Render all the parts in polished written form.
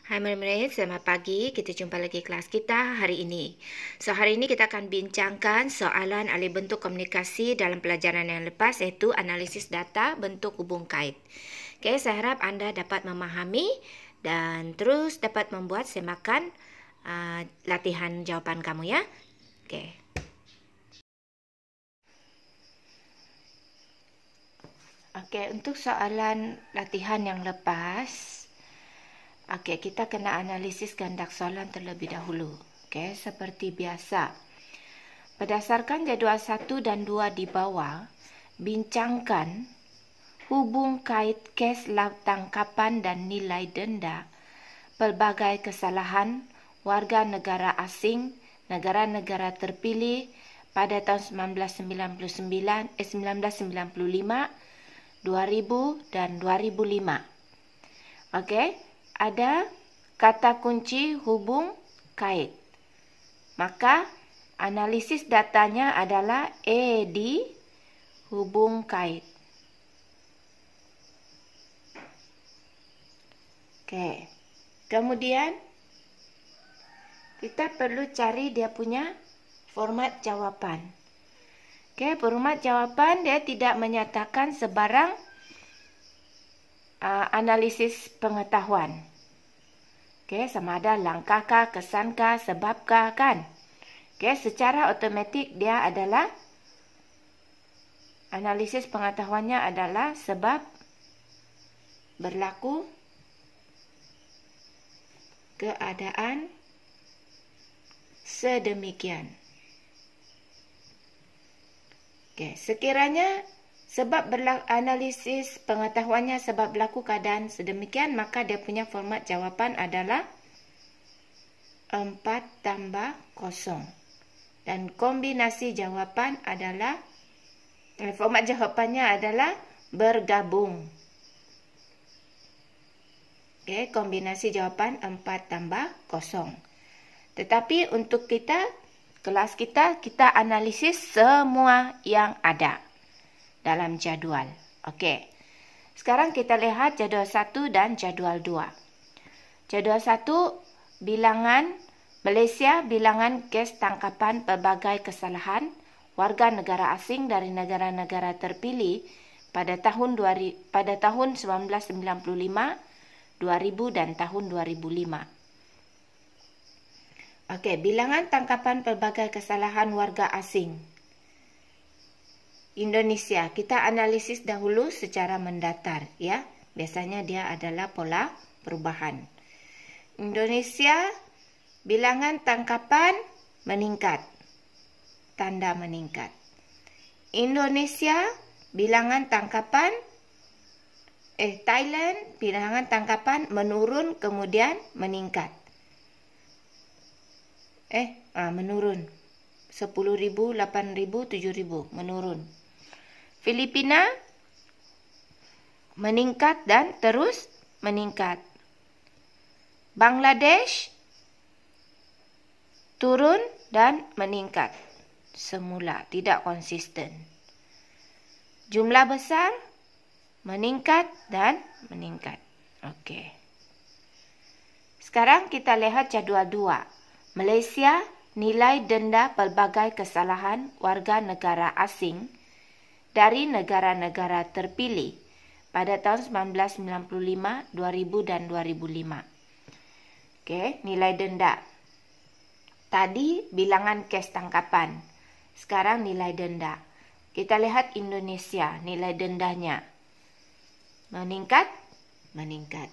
Hai murid-murid, selamat pagi. Kita jumpa lagi kelas kita hari ini. So, hari ini kita akan bincangkan soalan alih bentuk komunikasi dalam pelajaran yang lepas, iaitu analisis data bentuk hubung kait. Okay, saya harap anda dapat memahami dan terus dapat membuat semakan latihan jawapan kamu ya. Okay. Okay, untuk soalan latihan yang lepas, okey, kita kena analisis gandak soalan terlebih dahulu. Okey, seperti biasa. Berdasarkan jadual 1 dan 2 di bawah, bincangkan hubung kait kes laut tangkapan dan nilai denda pelbagai kesalahan warga negara asing, negara-negara terpilih pada tahun 1995, 2000 dan 2005. Okey. Ada kata kunci hubung kait. Maka analisis datanya adalah AD hubung kait. Okey. Kemudian kita perlu cari dia punya format jawapan. Okey, format jawapan dia tidak menyatakan sebarang analisis pengetahuan. Okey, sama ada langkahkah, kesankah, sebabkah, kan? Okey, secara automatik dia adalah analisis pengetahuannya adalah sebab berlaku keadaan sedemikian. Okey, sekiranya sebab analisis pengetahuannya sebab berlaku keadaan sedemikian, maka dia punya format jawapan adalah 4 tambah 0. Dan kombinasi jawapan adalah, format jawapannya adalah bergabung. Okey, kombinasi jawapan 4 tambah 0. Tetapi untuk kelas kita analisis semua yang ada dalam jadual. Okey. Sekarang kita lihat jadual 1 dan jadual 2. Jadual 1, bilangan Malaysia, bilangan kes tangkapan pelbagai kesalahan warga negara asing dari negara-negara terpilih pada tahun 1995, 2000 dan tahun 2005. Okey, bilangan tangkapan pelbagai kesalahan warga asing Indonesia. Kita analisis dahulu secara mendatar, ya. Biasanya dia adalah pola perubahan. Indonesia, bilangan tangkapan meningkat. Tanda meningkat. Indonesia, bilangan tangkapan Thailand, bilangan tangkapan menurun kemudian meningkat. Menurun. 10,000, 8,000, 7,000 menurun. Filipina meningkat dan terus meningkat. Bangladesh turun dan meningkat. Semula, tidak konsisten. Jumlah besar meningkat dan meningkat. Okey. Sekarang kita lihat jadual 2. Malaysia, nilai denda pelbagai kesalahan warga negara asing dari negara-negara terpilih pada tahun 1995, 2000 dan 2005. Okey, nilai denda. Tadi bilangan kes tangkapan. Sekarang nilai denda. Kita lihat Indonesia, nilai dendanya meningkat, meningkat.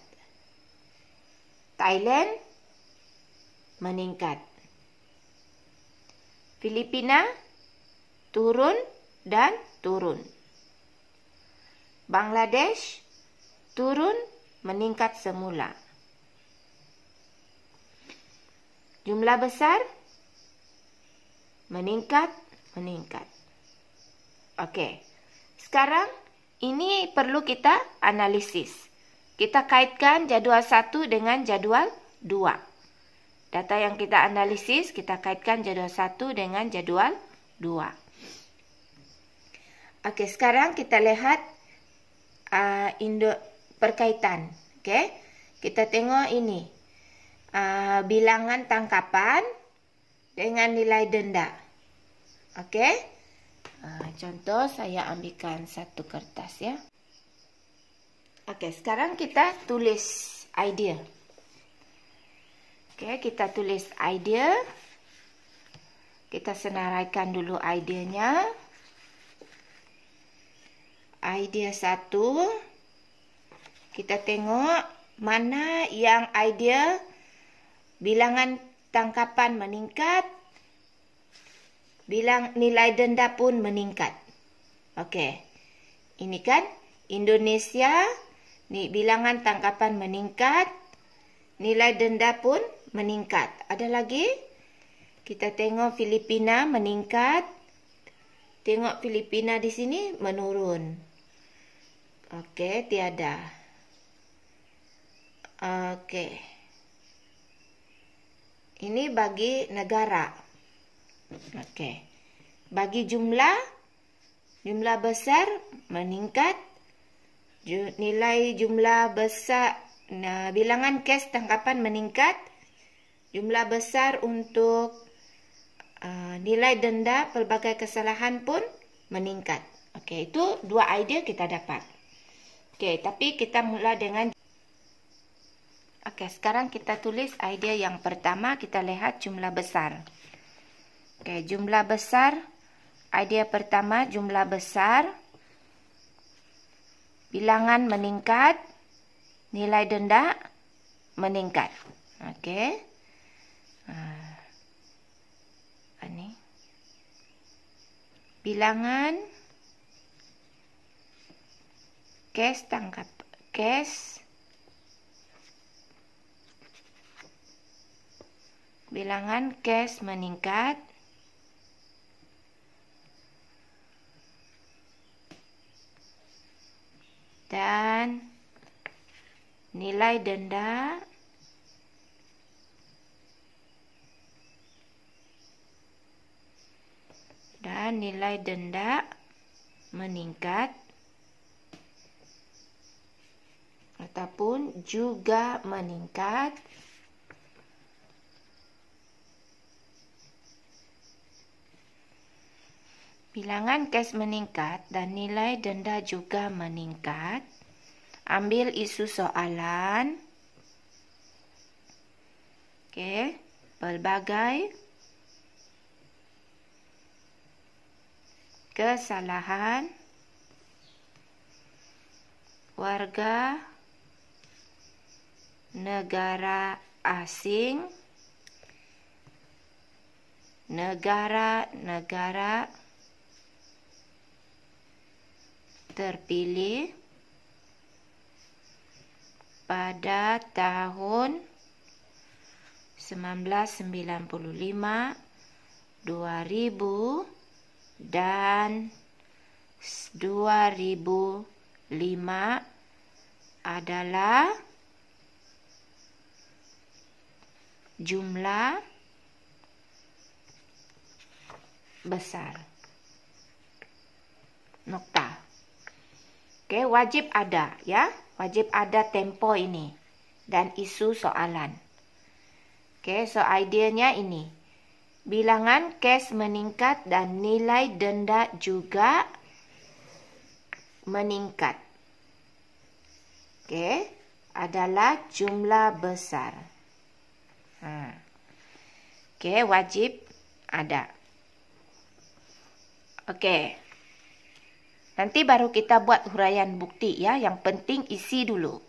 Thailand meningkat. Filipina turun dan turun. Bangladesh turun, meningkat semula. Jumlah besar meningkat, meningkat. Okey. Sekarang ini perlu kita analisis. Kita kaitkan jadual 1 dengan jadual 2. Data yang kita analisis, kita kaitkan jadual 1 dengan jadual 2. Okey, sekarang kita lihat perkaitan. Okey, kita tengok ini. bilangan tangkapan dengan nilai denda. Okey? Contoh, saya ambilkan satu kertas ya. Okey, sekarang kita tulis idea. Okey, kita tulis idea. Kita senaraikan dulu ideanya. Idea 1. Kita tengok mana yang idea bilangan tangkapan meningkat, nilai denda pun meningkat. Okey. Ini kan Indonesia, ni bilangan tangkapan meningkat, nilai denda pun meningkat. Ada lagi? Kita tengok Filipina meningkat. Tengok Filipina di sini menurun. Okey, tiada. Okey. Ini bagi negara. Okey. Bagi jumlah besar meningkat. Nilai jumlah besar, bilangan kes tangkapan meningkat. Jumlah besar untuk nilai denda pelbagai kesalahan pun meningkat. Okey, itu dua idea kita dapat. Okey, tapi kita mula dengan... Okey, sekarang kita tulis idea yang pertama. Kita lihat jumlah besar. Okey, jumlah besar. Idea pertama, jumlah besar. Bilangan meningkat. Nilai denda meningkat. Okey. Ini. Bilangan kes tangkap. Bilangan kes meningkat. Dan nilai denda meningkat ataupun juga meningkat. Bilangan kes meningkat dan nilai denda juga meningkat. Ambil isu soalan. Okey, pelbagai kesalahan warga negara asing, negara-negara terpilih pada tahun 1995, 2000 dan 2005 adalah jumlah besar. Nokta. Okey, wajib ada ya. Wajib ada tempo ini dan isu soalan. Okey, so ideanya ini. Bilangan kes meningkat dan nilai denda juga meningkat. Okey, adalah jumlah besar. Okey, wajib ada. Okey. Nanti baru kita buat huraian bukti ya. Yang penting isi dulu.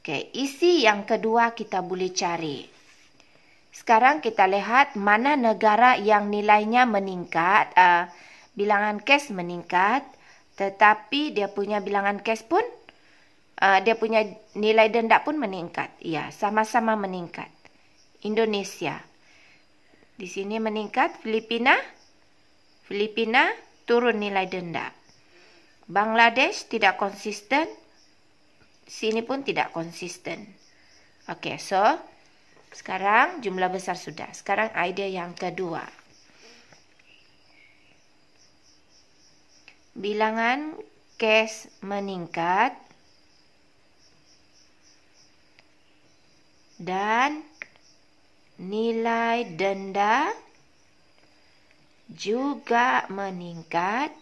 Okey, isi yang kedua kita boleh cari. Sekarang kita lihat mana negara yang nilainya meningkat, bilangan kes meningkat, tetapi dia punya bilangan kes pun, dia punya nilai denda pun meningkat. Ya, sama-sama meningkat. Indonesia. Di sini meningkat, Filipina turun nilai denda. Bangladesh tidak konsisten. Sini pun tidak konsisten. Okey, so sekarang jumlah besar sudah. Sekarang idea yang kedua. Bilangan kes meningkat. dan nilai denda juga meningkat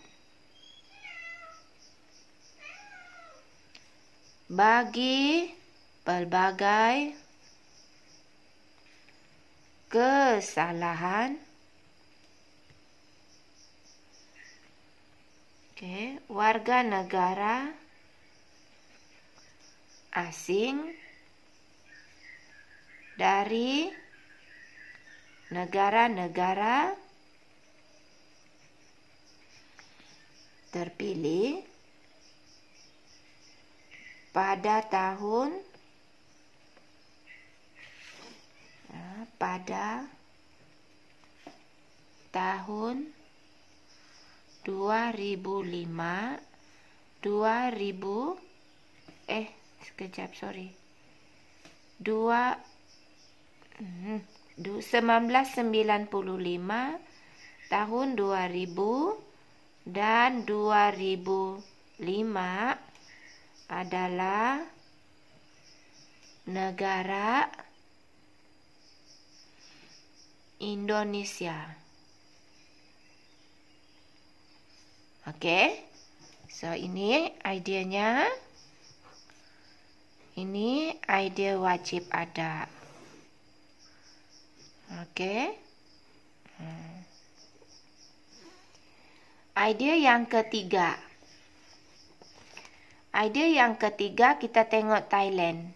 bagi pelbagai kesalahan warga negara asing dari negara-negara terpilih pada tahun 2005 1995, tahun 2000 dan 2005 adalah negara Indonesia. Oke. So ini idenya. Ini idea wajib ada. Oke. Idea yang ketiga. Idea yang ketiga kita tengok Thailand.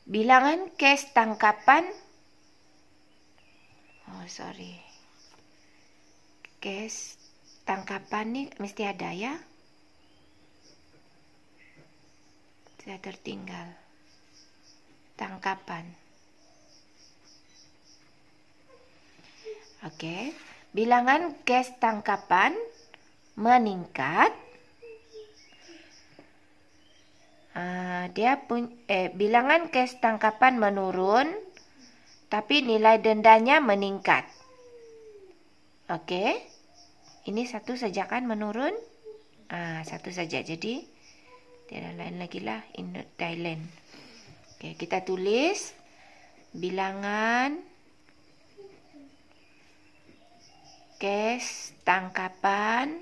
Bilangan kes tangkapan. Kes tangkapan ni mesti ada ya. Saya tertinggal. Tangkapan. Oke. Bilangan kes tangkapan meningkat. Bilangan kes tangkapan menurun, tapi nilai dendanya meningkat. Oke. Ini satu saja kan menurun? Satu saja. Jadi tiada lain lagi lah Thailand. Oke, kita tulis bilangan kes tangkapan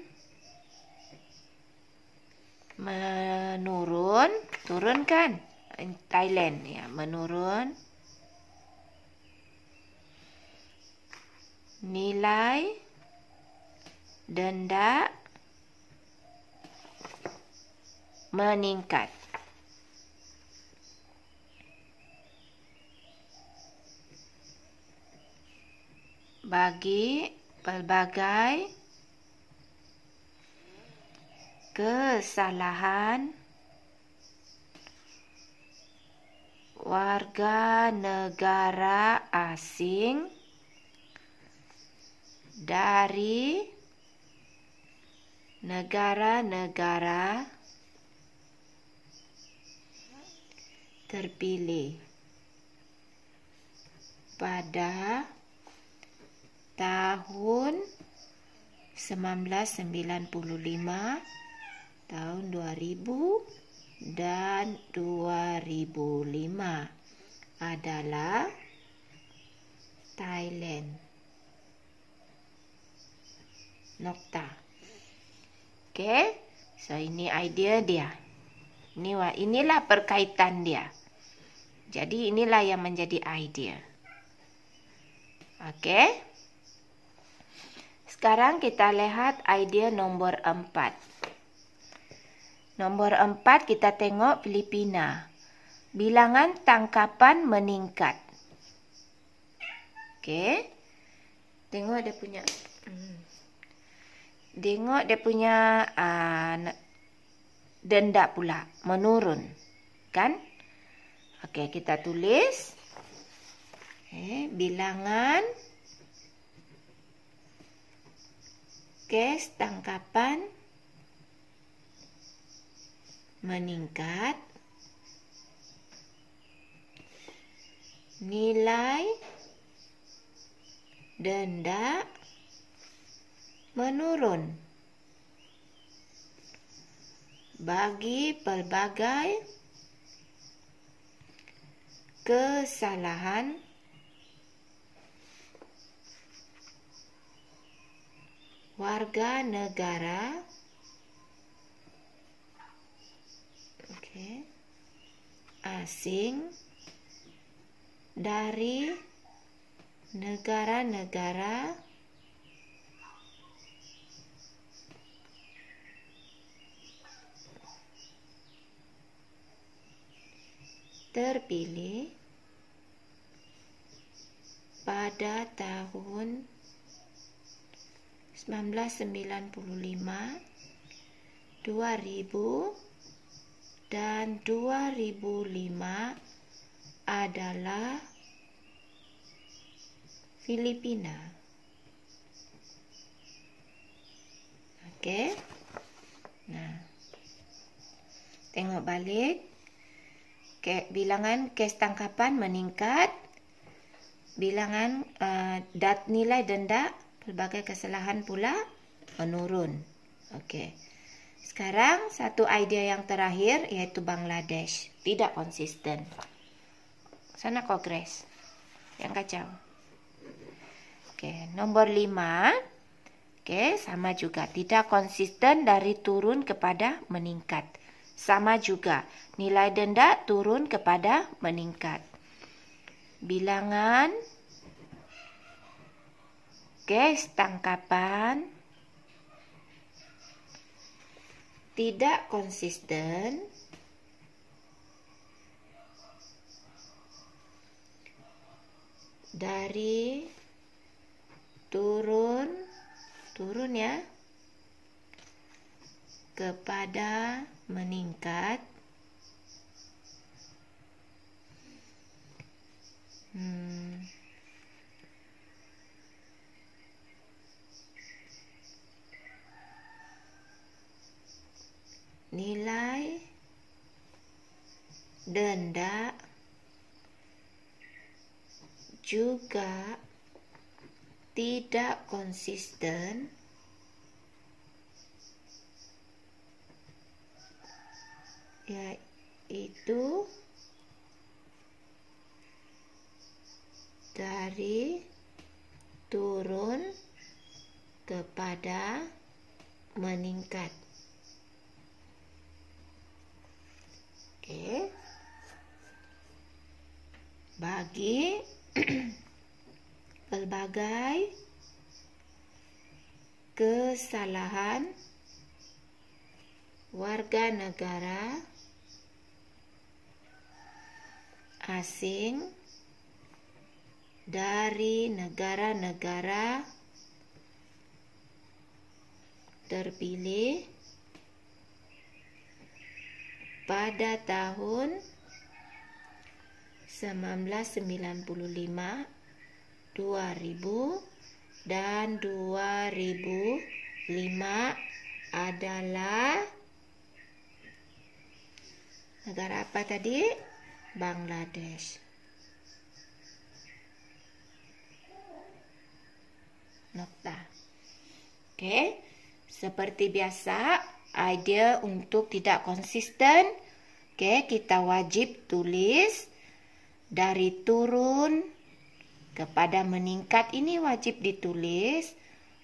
menurun, turun kan? Thailand ya, menurun. Nilai denda meningkat. Bagi pelbagai kesalahan warga negara asing dari negara-negara terpilih pada tahun 1995, tahun 2000 dan 2005 adalah Thailand. Nokta. Oke, so ini idea dia. Inilah perkaitan dia. Jadi inilah yang menjadi idea. Oke. Sekarang kita lihat idea nomor 4. Nomor 4 kita tengok Filipina. Bilangan tangkapan meningkat. Oke. Tengok dia punya denda pula menurun, kan? Oke, kita tulis bilangan kes tangkapan meningkat, nilai denda menurun bagi pelbagai kesalahan warga negara asing dari negara-negara terpilih pada tahun 1995, 2000, dan 2005 adalah Filipina. Oke. Nah, tengok balik. Bilangan kes tangkapan meningkat. Bilangan nilai denda pelbagai kesalahan pula menurun. Okey. Sekarang satu idea yang terakhir iaitu Bangladesh. Tidak konsisten. Sana kau Grace. Yang kacau. Okey, nombor 5. Okey, sama juga. Tidak konsisten dari turun kepada meningkat. Sama juga. Nilai denda turun kepada meningkat. Bilangan kes tangkapan tidak konsisten dari turun ya kepada meningkat. Nilai denda juga tidak konsisten yaitu dari turun kepada meningkat. Oke. Bagi pelbagai kesalahan warga negara asing dari negara-negara terpilih pada tahun 1995, 2000, dan 2005 adalah negara apa tadi? Bangladesh. Nokta. Oke, seperti biasa, idea untuk tidak konsisten. Oke, kita wajib tulis dari turun kepada meningkat. Ini wajib ditulis,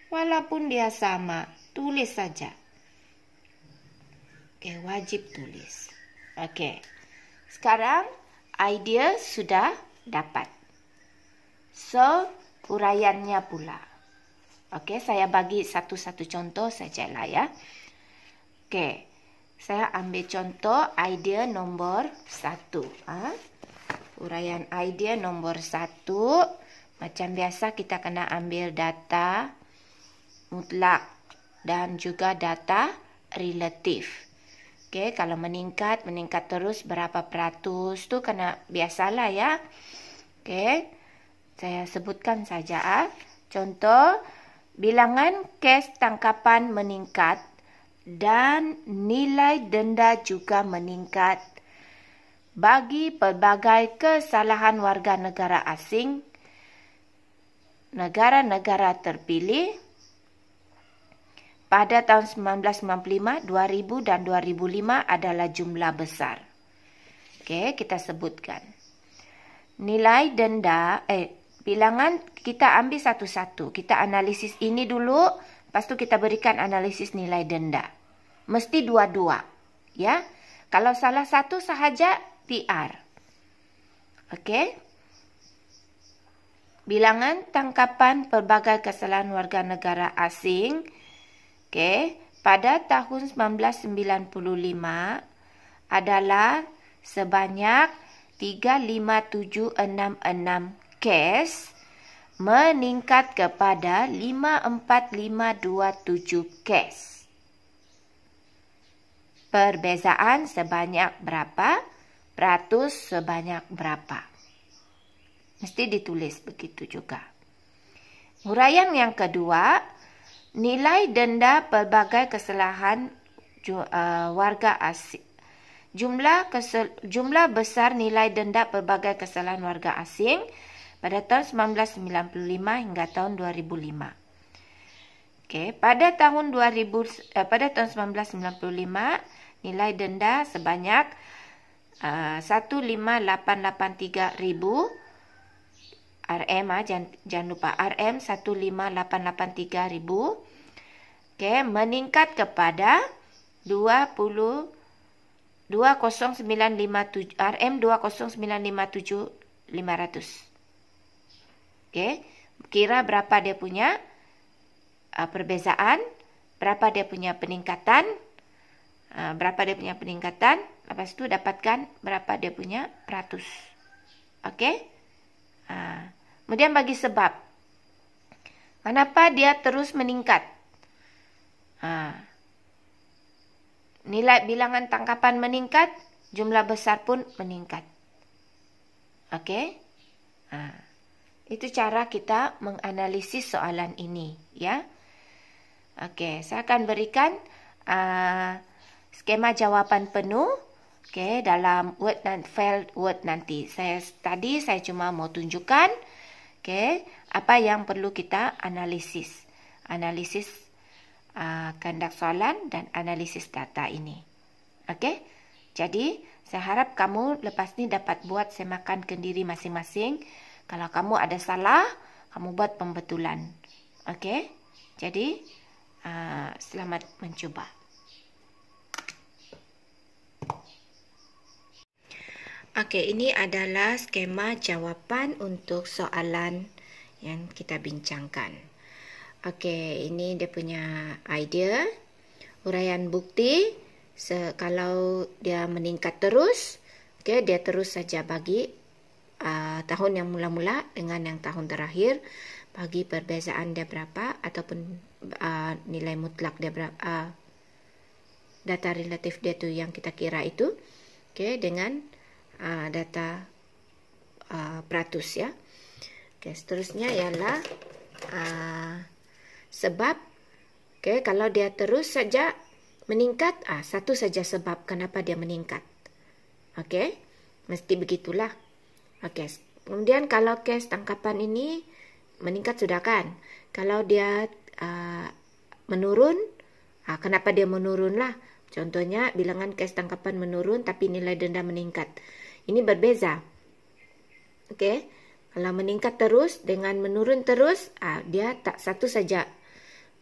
walaupun dia sama, tulis saja. Oke, wajib tulis. Oke, sekarang idea sudah dapat. So, uraiannya pula. Oke, saya bagi satu-satu contoh sajalah ya. Oke, saya ambil contoh idea nomor 1. Uraian idea nomor 1. Macam biasa kita kena ambil data mutlak dan juga data relatif. Oke, kalau meningkat terus berapa peratus tu kena biasalah ya. Oke, saya sebutkan saja. Contoh, bilangan kes tangkapan meningkat dan nilai denda juga meningkat bagi pelbagai kesalahan warga negara asing, negara-negara terpilih pada tahun 1995, 2000 dan 2005 adalah jumlah besar. Oke, kita sebutkan. nilai denda, bilangan kita ambil satu-satu. Kita analisis ini dulu, lepas tu kita berikan analisis nilai denda. Mesti dua-dua, ya. Kalau salah satu sahaja, PR. Okey. Bilangan tangkapan pelbagai kesalahan warga negara asing, okey, pada tahun 1995 adalah sebanyak 35766 kes, meningkat kepada 54527 kes. Perbezaan sebanyak berapa? Peratus sebanyak berapa? Mesti ditulis begitu juga. Huraian yang kedua, nilai denda pelbagai kesalahan warga asing. Jumlah besar nilai denda pelbagai kesalahan warga asing pada tahun 1995 hingga tahun 2005. Okey, pada tahun 1995 nilai denda sebanyak 15883.000 RM, jangan lupa RM 15883.000. Okey, meningkat kepada 20957 RM 20957.500. Okey, kira berapa dia punya perbezaan, berapa dia punya peningkatan, lepas tu dapatkan berapa dia punya peratus. Okey. Kemudian bagi sebab. Kenapa dia terus meningkat? Nilai bilangan tangkapan meningkat, jumlah besar pun meningkat. Okey? Itu cara kita menganalisis soalan ini, ya. Okey, saya akan berikan skema jawapan penuh. Okey, dalam word dan failed word nanti. Saya cuma mau tunjukkan, okey, apa yang perlu kita analisis. Analisis kehendak soalan dan analisis data ini. Okey. Jadi, saya harap kamu lepas ni dapat buat semakan kendiri masing-masing. Kalau kamu ada salah, kamu buat pembetulan. Okey. Jadi, selamat mencuba. Okey, ini adalah skema jawapan untuk soalan yang kita bincangkan. Okey, ini dia punya idea. Huraian bukti, kalau dia meningkat terus, okey, dia terus saja bagi tahun yang mula-mula dengan yang tahun terakhir, bagi perbezaan dia berapa ataupun nilai mutlak dia berapa, data relatif dia tu yang kita kira itu, okey, dengan data peratus, ya. Okay, seterusnya ialah sebab. Okay, kalau dia terus saja meningkat, satu saja sebab kenapa dia meningkat. Okay, mesti begitulah. Okay, kemudian kalau kes tangkapan ini meningkat sudah kan. Kalau dia menurun, kenapa dia menurun lah. Contohnya bilangan kes tangkapan menurun tapi nilai denda meningkat. Ini berbeza. Okey. Kalau meningkat terus dengan menurun terus, dia tak satu saja.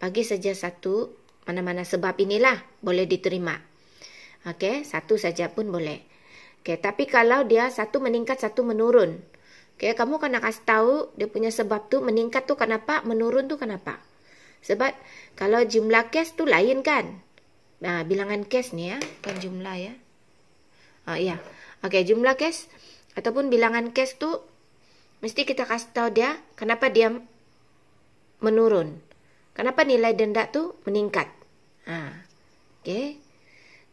Bagi saja satu, mana-mana sebab inilah boleh diterima. Okey, satu saja pun boleh. Okey, tapi kalau dia satu meningkat, satu menurun. Okey, kamu kena kasih tahu dia punya sebab tu meningkat tu kenapa, menurun tu kenapa. Sebab kalau jumlah kes tu lain kan. Bilangan kes ni, ya, kan jumlah, ya. Ya. Okey, jumlah kes ataupun bilangan kes tu mesti kita kasih tahu dia kenapa dia menurun. Kenapa nilai denda tu meningkat. Okey.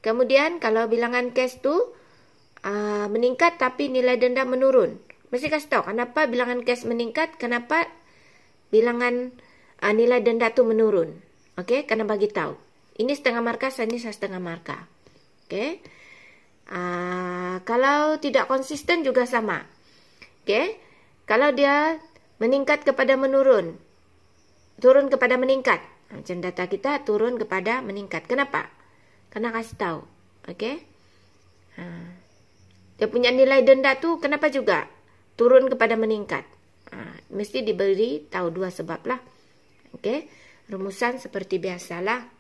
Kemudian kalau bilangan kes tu meningkat tapi nilai denda menurun. Mesti kasih tahu kenapa bilangan kes meningkat, kenapa bilangan nilai denda tu menurun. Okey, kena bagi tahu. Ini setengah markah, ini setengah markah. Okey. Kalau tidak konsisten juga sama. Okey. Kalau dia meningkat kepada menurun, turun kepada meningkat. Macam data kita turun kepada meningkat. Kenapa? Kena kasih tahu. Okey. Dia punya nilai denda tu kenapa juga turun kepada meningkat. Mesti diberi tahu 2 sebab lah. Okey, rumusan seperti biasalah.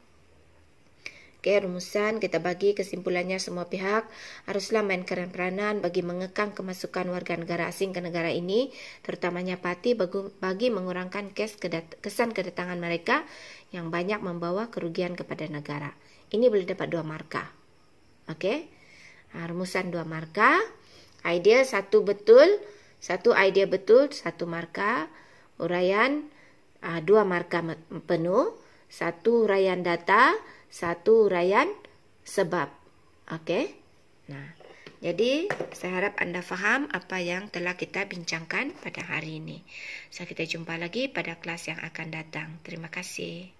Okey, rumusan kita bagi kesimpulannya semua pihak haruslah mainkan peranan bagi mengekang kemasukan warga negara asing ke negara ini, terutamanya parti bagi mengurangkan kesan kedatangan mereka yang banyak membawa kerugian kepada negara. Ini boleh dapat 2 markah. Okey, rumusan 2 markah. Idea 1 betul, 1 idea betul, 1 markah. Uraian 2 markah penuh, 1 uraian data, 1 uraian sebab. Okey. Nah, jadi saya harap anda faham apa yang telah kita bincangkan pada hari ini. So, kita jumpa lagi pada kelas yang akan datang. Terima kasih.